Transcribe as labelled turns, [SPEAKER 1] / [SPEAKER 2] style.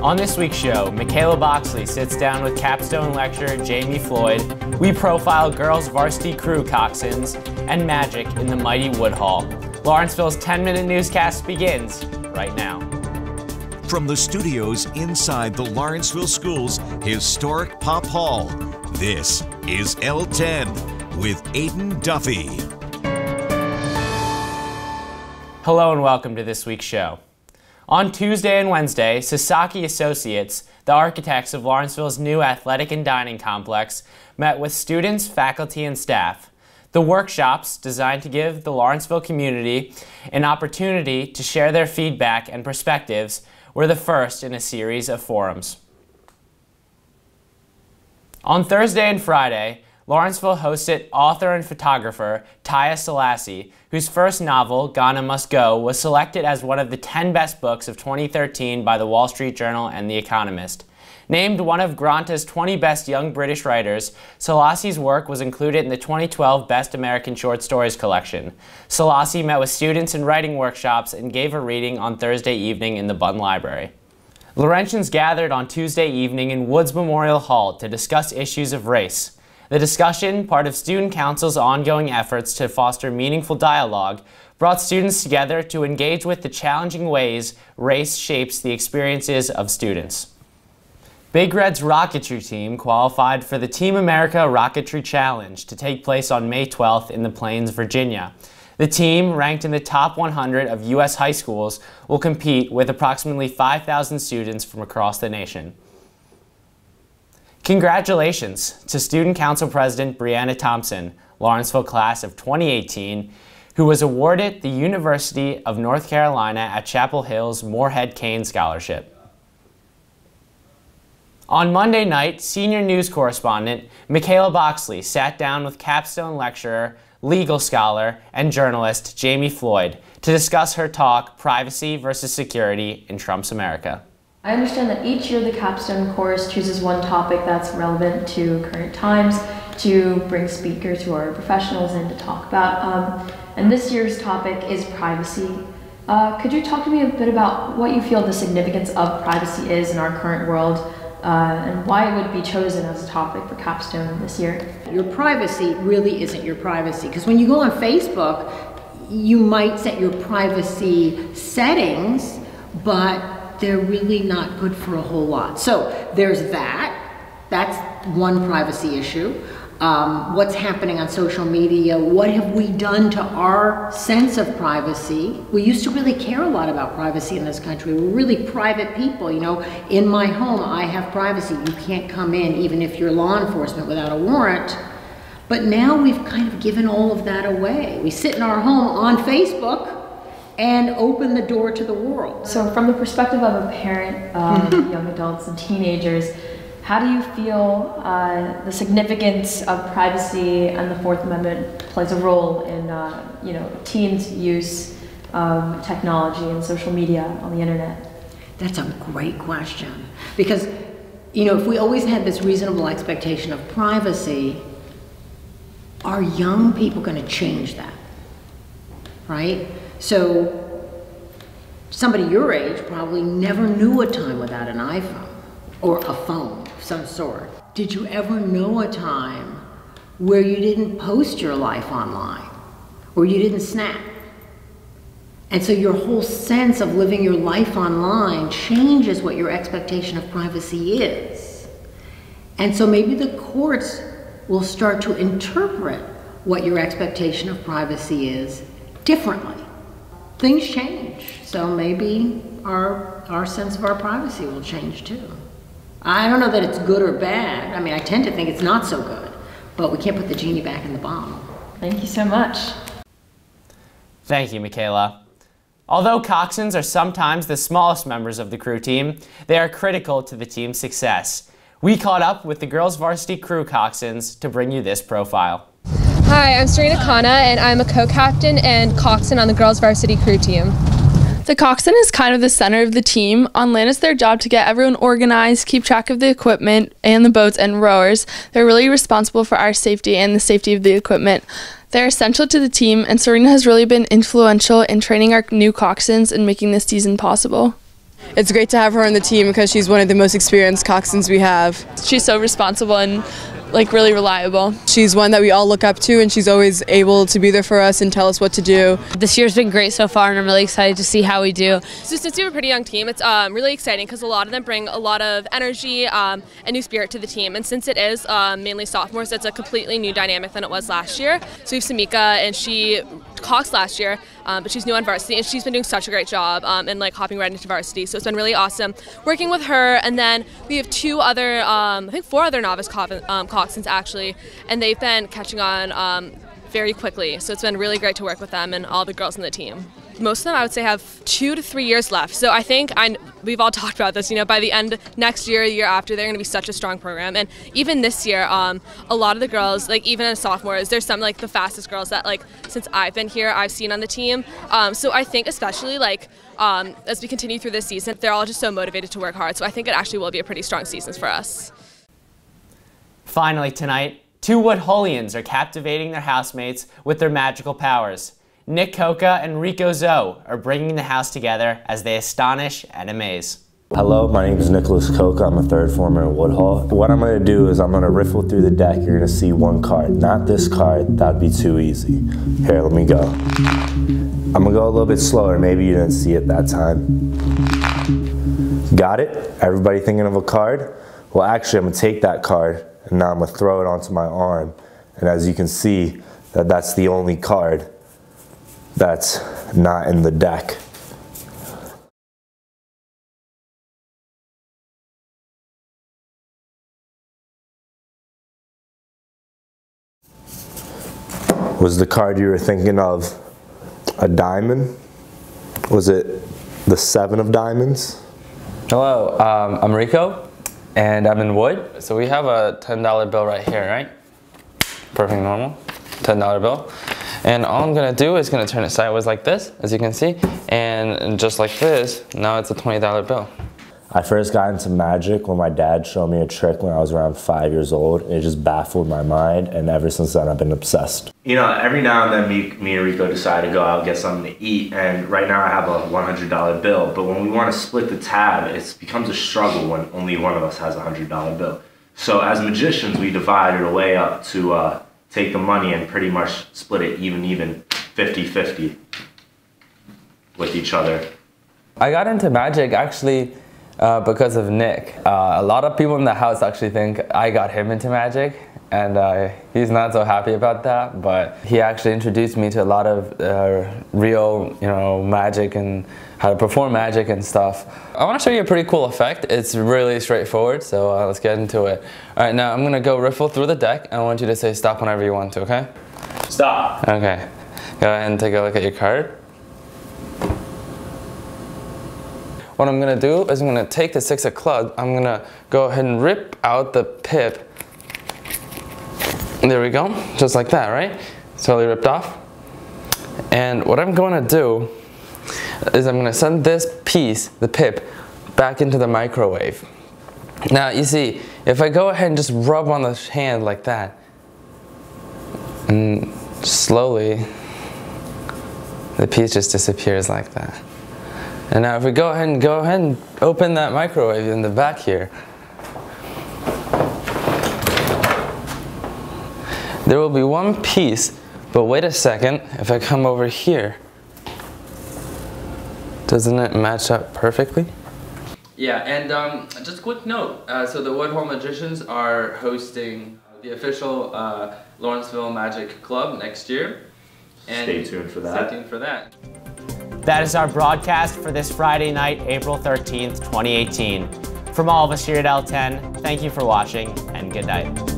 [SPEAKER 1] On this week's show, Makayla Boxley sits down with Capstone lecturer Jami Floyd. We profile Girls Varsity Crew coxswains and magic in the mighty Woodhull. Lawrenceville's 10-minute newscast begins right now.
[SPEAKER 2] From the studios inside the Lawrenceville School's historic Pop Hall, this is L10 with Aidan Duffy.
[SPEAKER 1] Hello and welcome to this week's show. On Tuesday and Wednesday, Sasaki Associates, the architects of Lawrenceville's new athletic and dining complex, met with students, faculty, and staff. The workshops, designed to give the Lawrenceville community an opportunity to share their feedback and perspectives, were the first in a series of forums. On Thursday and Friday, Lawrenceville hosted author and photographer Taya Selassie, whose first novel, Ghana Must Go, was selected as one of the 10 best books of 2013 by the Wall Street Journal and The Economist. Named one of Granta's 20 best young British writers, Selassie's work was included in the 2012 Best American Short Stories collection. Selassie met with students in writing workshops and gave a reading on Thursday evening in the Bunn Library. Laurentians gathered on Tuesday evening in Woods Memorial Hall to discuss issues of race. The discussion, part of Student Council's ongoing efforts to foster meaningful dialogue, brought students together to engage with the challenging ways race shapes the experiences of students. Big Red's rocketry team qualified for the Team America Rocketry Challenge to take place on May 12th in the Plains, Virginia. The team, ranked in the top 100 of U.S. high schools, will compete with approximately 5,000 students from across the nation. Congratulations to Student Council President Brianna Thompson, Lawrenceville class of 2018, who was awarded the University of North Carolina at Chapel Hill's Moorhead Cain Scholarship. On Monday night, senior news correspondent Makayla Boxley sat down with Capstone lecturer, legal scholar, and journalist Jami Floyd to discuss her talk, Privacy versus Security in Trump's America.
[SPEAKER 3] I understand that each year the Capstone course chooses one topic that's relevant to current times to bring speakers who are professionals in to talk about. And this year's topic is privacy. Could you talk to me a bit about what you feel the significance of privacy is in our current world and why it would be chosen as a topic for Capstone this year?
[SPEAKER 4] Your privacy really isn't your privacy, because when you go on Facebook, you might set your privacy settings, but they're really not good for a whole lot. So there's that's one privacy issue. What's happening on social media? What have we done to our sense of privacy? We used to really care a lot about privacy in this country. We're really private people, you know. In my home, I have privacy. You can't come in, even if you're law enforcement, without a warrant. But now we've kind of given all of that away. We sit in our home on Facebook and open the door to the world.
[SPEAKER 3] So from the perspective of a parent of young adults and teenagers, how do you feel the significance of privacy and the Fourth Amendment plays a role in teens' use of technology and social media on the internet?
[SPEAKER 4] That's a great question, because if we always had this reasonable expectation of privacy, are young people going to change that, right? So somebody your age probably never knew a time without an iPhone or a phone of some sort. Did you ever know a time where you didn't post your life online or you didn't snap? And so your whole sense of living your life online changes what your expectation of privacy is. And so maybe the courts will start to interpret what your expectation of privacy is differently. Things change, so maybe our sense of our privacy will change too. I don't know that it's good or bad. I mean, I tend to think it's not so good, but we can't put the genie back in the bottle.
[SPEAKER 3] Thank you so much.
[SPEAKER 1] Thank you, Makayla. Although coxswains are sometimes the smallest members of the crew team, they are critical to the team's success. We caught up with the Girls Varsity Crew coxswains to bring you this profile.
[SPEAKER 5] Hi, I'm Serena Khanna, and I'm a co-captain and coxswain on the Girls Varsity Crew team.
[SPEAKER 6] The coxswain is kind of the center of the team. On land, it's their job to get everyone organized, keep track of the equipment and the boats and rowers. They're really responsible for our safety and the safety of the equipment. They're essential to the team, and Serena has really been influential in training our new coxswains and making this season possible.
[SPEAKER 7] it's great to have her on the team because she's one of the most experienced coxswains we have.
[SPEAKER 6] She's so responsible and like really reliable.
[SPEAKER 7] She's one that we all look up to, and she's always able to be there for us and tell us what to do.
[SPEAKER 8] This year's been great so far, and I'm really excited to see how we do.
[SPEAKER 5] So since we have a pretty young team, it's really exciting because a lot of them bring a lot of energy and new spirit to the team. And since it is mainly sophomores, it's a completely new dynamic than it was last year. So we have Samika, and she Cox last year, but she's new on varsity, and she's been doing such a great job and like hopping right into varsity. So it's been really awesome working with her. And then we have two other, I think 4 other novice coxswains actually, and they've been catching on very quickly. So it's been really great to work with them and all the girls on the team. Most of them, I would say, have 2 to 3 years left. So I think we've all talked about this, you know, by the end next year, the year after, they're going to be such a strong program. And even this year, a lot of the girls, like even as sophomores, there's some like the fastest girls that like since I've been here, I've seen on the team. So I think especially like as we continue through this season, they're all just so motivated to work hard. So I think it actually will be a pretty strong season for us.
[SPEAKER 1] Finally tonight, 2 Woodhullians are captivating their housemates with their magical powers. Nick Coca and Rico Zoe are bringing the house together as they astonish and amaze.
[SPEAKER 9] Hello, my name is Nicholas Coca. I'm a 3rd former in Woodhull. What I'm going to do is I'm going to riffle through the deck. You're going to see one card. Not this card. That would be too easy. Here, let me go. I'm going to go a little bit slower. Maybe you didn't see it that time. Got it? Everybody thinking of a card? Well, actually, I'm going to take that card, and now I'm going to throw it onto my arm. And as you can see, that's the only card that's not in the deck. Was the card you were thinking of a diamond? Was it the 7 of diamonds?
[SPEAKER 10] Hello, I'm Rico, and I'm in Wood. So we have a $10 bill right here, right? Perfect normal, $10 bill. And all I'm gonna do is gonna turn it sideways like this, as you can see, and just like this, now it's a $20 bill.
[SPEAKER 9] I first got into magic when my dad showed me a trick when I was around 5 years old. It just baffled my mind, and ever since then I've been obsessed. You know, every now and then me and Rico decide to go out and get something to eat, and right now I have a $100 bill, but when we want to split the tab, it becomes a struggle when only one of us has a $100 bill. So as magicians, we divided a way up to take the money and pretty much split it even 50-50 with each other.
[SPEAKER 10] I got into magic actually because of Nick. A lot of people in the house actually think I got him into magic, and he's not so happy about that, but he actually introduced me to a lot of real, magic and how to perform magic and stuff. I want to show you a pretty cool effect. It's really straightforward, so let's get into it. All right, now I'm going to go riffle through the deck, and I want you to say stop whenever you want to, okay?
[SPEAKER 1] Stop.
[SPEAKER 10] Okay. Go ahead and take a look at your card. What I'm going to do is I'm going to take the 6 of clubs. I'm going to go ahead and rip out the pip. There we go, just like that, right? Totally ripped off. And what I'm going to do is I'm going to send this piece, the pip, back into the microwave. Now you see, if I go ahead and just rub on the hand like that, and slowly, the piece just disappears like that. And now if we go ahead and open that microwave in the back here, there will be one piece, but wait a second, if I come over here, doesn't it match up perfectly? Yeah, and just a quick note, so the Woodhull Magicians are hosting the official Lawrenceville Magic Club next year. And
[SPEAKER 9] stay tuned for that.
[SPEAKER 10] Stay tuned for that.
[SPEAKER 1] That is our broadcast for this Friday night, April 13th, 2018. From all of us here at L10, thank you for watching, and good night.